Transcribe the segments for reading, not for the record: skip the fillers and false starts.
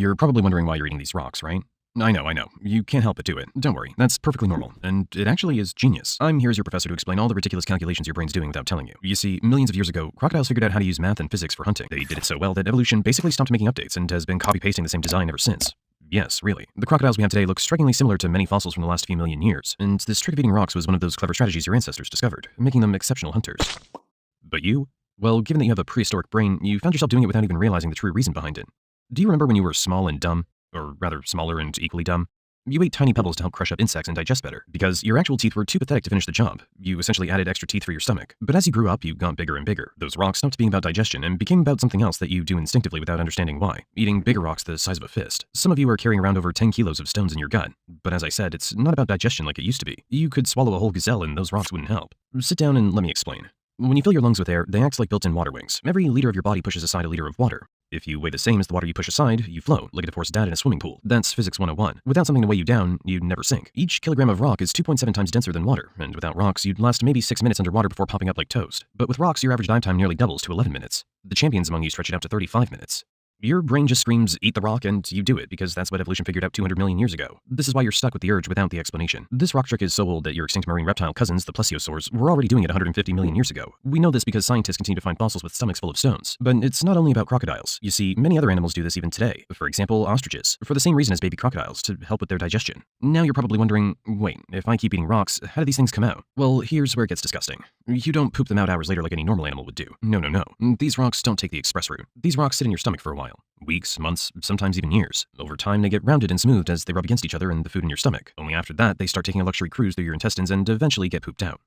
You're probably wondering why you're eating these rocks, right? I know. You can't help but do it. Don't worry, that's perfectly normal, and it actually is genius. I'm here as your professor to explain all the ridiculous calculations your brain's doing without telling you. You see, millions of years ago, crocodiles figured out how to use math and physics for hunting. They did it so well that evolution basically stopped making updates and has been copy-pasting the same design ever since. Yes, really. The crocodiles we have today look strikingly similar to many fossils from the last few million years, and this trick of eating rocks was one of those clever strategies your ancestors discovered, making them exceptional hunters. But you? Well, given that you have a prehistoric brain, you found yourself doing it without even realizing the true reason behind it. Do you remember when you were small and dumb? Or rather, smaller and equally dumb? You ate tiny pebbles to help crush up insects and digest better, because your actual teeth were too pathetic to finish the job. You essentially added extra teeth for your stomach. But as you grew up, you got bigger and bigger. Those rocks stopped being about digestion and became about something else that you do instinctively without understanding why. Eating bigger rocks the size of a fist. Some of you are carrying around over 10 kilos of stones in your gut. But as I said, it's not about digestion like it used to be. You could swallow a whole gazelle and those rocks wouldn't help. Sit down and let me explain. When you fill your lungs with air, they act like built-in water wings. Every liter of your body pushes aside a liter of water. If you weigh the same as the water you push aside, you float, like a divorced dad in a swimming pool. That's physics 101. Without something to weigh you down, you'd never sink. Each kilogram of rock is 2.7 times denser than water, and without rocks, you'd last maybe 6 minutes underwater before popping up like toast. But with rocks, your average dive time nearly doubles to 11 minutes. The champions among you stretch it out to 35 minutes. Your brain just screams, eat the rock, and you do it, because that's what evolution figured out 200 million years ago. This is why you're stuck with the urge without the explanation. This rock trick is so old that your extinct marine reptile cousins, the plesiosaurs, were already doing it 150 million years ago. We know this because scientists continue to find fossils with stomachs full of stones. But it's not only about crocodiles. You see, many other animals do this even today. For example, ostriches, for the same reason as baby crocodiles, to help with their digestion. Now you're probably wondering, wait, if I keep eating rocks, how do these things come out? Well, here's where it gets disgusting. You don't poop them out hours later like any normal animal would do. No. These rocks don't take the express route. These rocks sit in your stomach for a while. Weeks, months, sometimes even years. Over time, they get rounded and smoothed as they rub against each other and the food in your stomach. Only after that, they start taking a luxury cruise through your intestines and eventually get pooped out.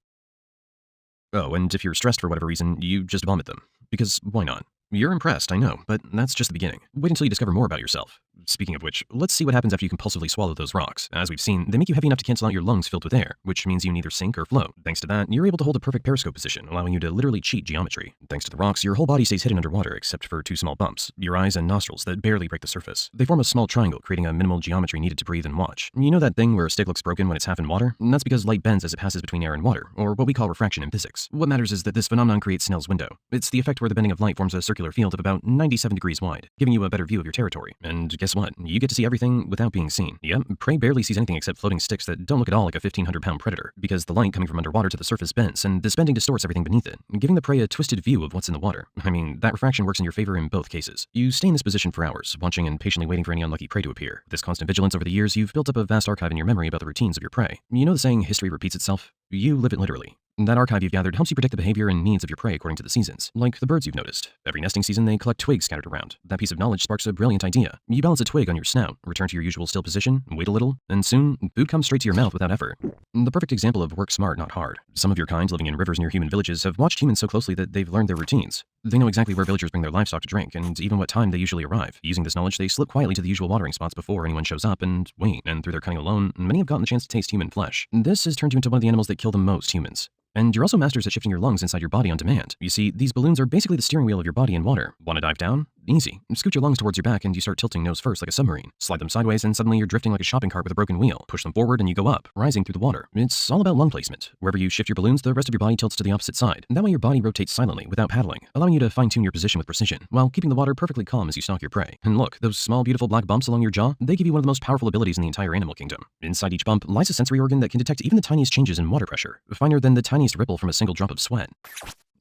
Oh, and if you're stressed for whatever reason, you just vomit them. Because why not? You're impressed, I know, but that's just the beginning. Wait until you discover more about yourself. Speaking of which, let's see what happens after you compulsively swallow those rocks. As we've seen, they make you heavy enough to cancel out your lungs filled with air, which means you neither sink or float. Thanks to that, you're able to hold a perfect periscope position, allowing you to literally cheat geometry. Thanks to the rocks, your whole body stays hidden underwater except for two small bumps, your eyes and nostrils that barely break the surface. They form a small triangle, creating a minimal geometry needed to breathe and watch. You know that thing where a stick looks broken when it's half in water? And that's because light bends as it passes between air and water, or what we call refraction in physics. What matters is that this phenomenon creates Snell's window. It's the effect where the bending of light forms a circular field of about 97 degrees wide, giving you a better view of your territory. And guess what? You get to see everything without being seen. Yep, prey barely sees anything except floating sticks that don't look at all like a 1,500-pound predator, because the light coming from underwater to the surface bends, and this bending distorts everything beneath it, giving the prey a twisted view of what's in the water. I mean, that refraction works in your favor in both cases. You stay in this position for hours, watching and patiently waiting for any unlucky prey to appear. With this constant vigilance over the years, you've built up a vast archive in your memory about the routines of your prey. You know the saying, history repeats itself? You live it literally. That archive you've gathered helps you predict the behavior and needs of your prey according to the seasons. Like the birds you've noticed. Every nesting season, they collect twigs scattered around. That piece of knowledge sparks a brilliant idea. You balance a twig on your snout, return to your usual still position, wait a little, and soon, food comes straight to your mouth without effort. The perfect example of work smart, not hard. Some of your kind living in rivers near human villages have watched humans so closely that they've learned their routines. They know exactly where villagers bring their livestock to drink, and even what time they usually arrive. Using this knowledge, they slip quietly to the usual watering spots before anyone shows up and wait, and through their cunning alone, many have gotten the chance to taste human flesh. This has turned you into one of the animals that kill the most humans. And you're also masters at shifting your lungs inside your body on demand. You see, these balloons are basically the steering wheel of your body in water. Want to dive down? Easy. Scoot your lungs towards your back and you start tilting nose first like a submarine. Slide them sideways and suddenly you're drifting like a shopping cart with a broken wheel. Push them forward and you go up, rising through the water. It's all about lung placement. Wherever you shift your balloons, the rest of your body tilts to the opposite side. That way your body rotates silently, without paddling, allowing you to fine-tune your position with precision, while keeping the water perfectly calm as you stalk your prey. And look, those small beautiful black bumps along your jaw, they give you one of the most powerful abilities in the entire animal kingdom. Inside each bump lies a sensory organ that can detect even the tiniest changes in water pressure, finer than the tiniest ripple from a single drop of sweat.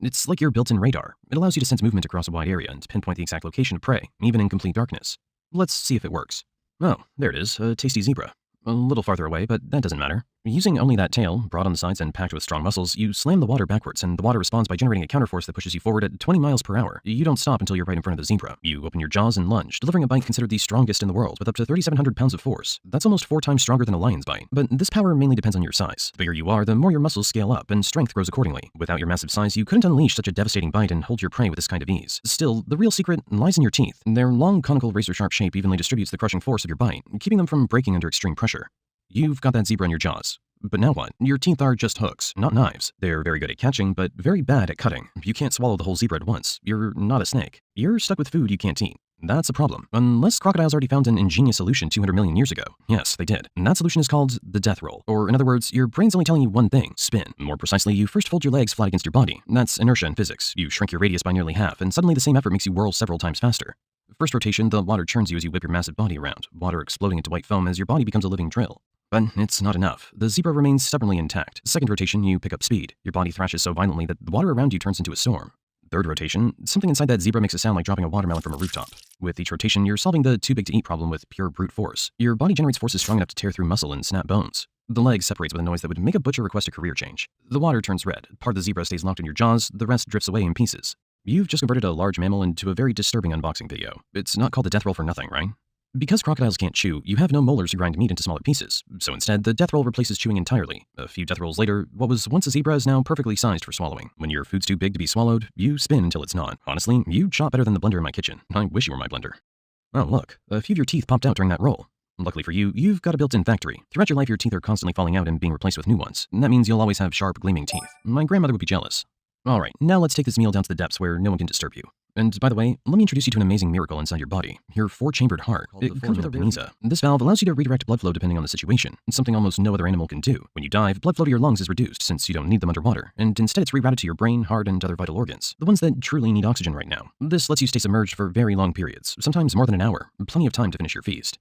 It's like your built-in radar. It allows you to sense movement across a wide area and pinpoint the exact location of prey, even in complete darkness. Let's see if it works. Oh, there it is, a tasty zebra. A little farther away, but that doesn't matter. Using only that tail, broad on the sides and packed with strong muscles, you slam the water backwards, and the water responds by generating a counterforce that pushes you forward at 20 miles per hour. You don't stop until you're right in front of the zebra. You open your jaws and lunge, delivering a bite considered the strongest in the world, with up to 3,700 pounds of force. That's almost 4 times stronger than a lion's bite. But this power mainly depends on your size. The bigger you are, the more your muscles scale up, and strength grows accordingly. Without your massive size, you couldn't unleash such a devastating bite and hold your prey with this kind of ease. Still, the real secret lies in your teeth. Their long, conical, razor-sharp shape evenly distributes the crushing force of your bite, keeping them from breaking under extreme pressure. You've got that zebra in your jaws. But now what? Your teeth are just hooks, not knives. They're very good at catching, but very bad at cutting. You can't swallow the whole zebra at once. You're not a snake. You're stuck with food you can't eat. That's a problem. Unless crocodiles already found an ingenious solution 200 million years ago. Yes, they did. And that solution is called the death roll. Or in other words, your brain's only telling you one thing, spin. More precisely, you first fold your legs flat against your body. That's inertia in physics. You shrink your radius by nearly half, and suddenly the same effort makes you whirl several times faster. First rotation, the water churns you as you whip your massive body around, water exploding into white foam as your body becomes a living drill. But it's not enough. The zebra remains stubbornly intact. Second rotation, you pick up speed. Your body thrashes so violently that the water around you turns into a storm. Third rotation, something inside that zebra makes a sound like dropping a watermelon from a rooftop. With each rotation, you're solving the too-big-to-eat problem with pure brute force. Your body generates forces strong enough to tear through muscle and snap bones. The leg separates with a noise that would make a butcher request a career change. The water turns red. Part of the zebra stays locked in your jaws, the rest drifts away in pieces. You've just converted a large mammal into a very disturbing unboxing video. It's not called the death roll for nothing, right? Because crocodiles can't chew, you have no molars to grind meat into smaller pieces, so instead, the death roll replaces chewing entirely. A few death rolls later, what was once a zebra is now perfectly sized for swallowing. When your food's too big to be swallowed, you spin until it's not. Honestly, you chop better than the blender in my kitchen. I wish you were my blender. Oh look, a few of your teeth popped out during that roll. Luckily for you, you've got a built-in factory. Throughout your life, your teeth are constantly falling out and being replaced with new ones. And that means you'll always have sharp, gleaming teeth. My grandmother would be jealous. Alright, now let's take this meal down to the depths where no one can disturb you. And by the way, let me introduce you to an amazing miracle inside your body, your four-chambered heart. It comes with a Beneza. This valve allows you to redirect blood flow depending on the situation, something almost no other animal can do. When you dive, blood flow to your lungs is reduced since you don't need them underwater, and instead it's rerouted to your brain, heart, and other vital organs, the ones that truly need oxygen right now. This lets you stay submerged for very long periods, sometimes more than an hour, plenty of time to finish your feast.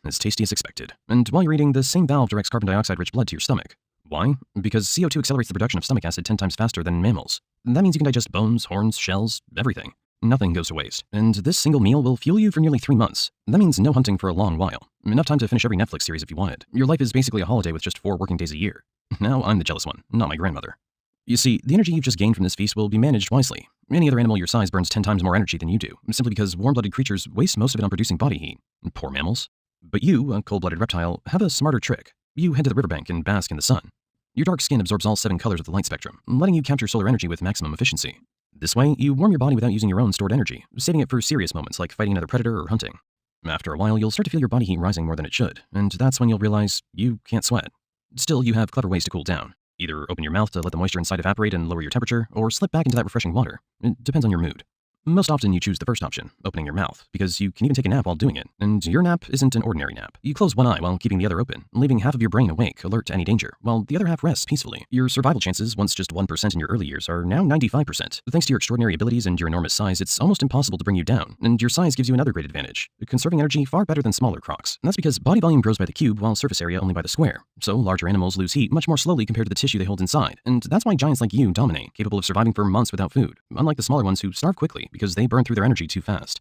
As tasty as expected. And while you're eating, the same valve directs carbon dioxide-rich blood to your stomach. Why? Because CO2 accelerates the production of stomach acid 10 times faster than mammals. That means you can digest bones, horns, shells, everything. Nothing goes to waste. And this single meal will fuel you for nearly 3 months. That means no hunting for a long while. Enough time to finish every Netflix series if you wanted. Your life is basically a holiday with just 4 working days a year. Now I'm the jealous one, not my grandmother. You see, the energy you've just gained from this feast will be managed wisely. Any other animal your size burns 10 times more energy than you do, simply because warm-blooded creatures waste most of it on producing body heat. Poor mammals. But you, a cold-blooded reptile, have a smarter trick. You head to the riverbank and bask in the sun. Your dark skin absorbs all 7 colors of the light spectrum, letting you capture solar energy with maximum efficiency. This way, you warm your body without using your own stored energy, saving it for serious moments like fighting another predator or hunting. After a while, you'll start to feel your body heat rising more than it should, and that's when you'll realize you can't sweat. Still, you have clever ways to cool down. Either open your mouth to let the moisture inside evaporate and lower your temperature, or slip back into that refreshing water. It depends on your mood. Most often you choose the first option, opening your mouth, because you can even take a nap while doing it, and your nap isn't an ordinary nap. You close one eye while keeping the other open, leaving half of your brain awake, alert to any danger, while the other half rests peacefully. Your survival chances, once just 1% in your early years, are now 95%. Thanks to your extraordinary abilities and your enormous size, it's almost impossible to bring you down, and your size gives you another great advantage, conserving energy far better than smaller crocs. And that's because body volume grows by the cube while surface area only by the square. So larger animals lose heat much more slowly compared to the tissue they hold inside, and that's why giants like you dominate, capable of surviving for months without food, unlike the smaller ones who starve quickly because they burn through their energy too fast.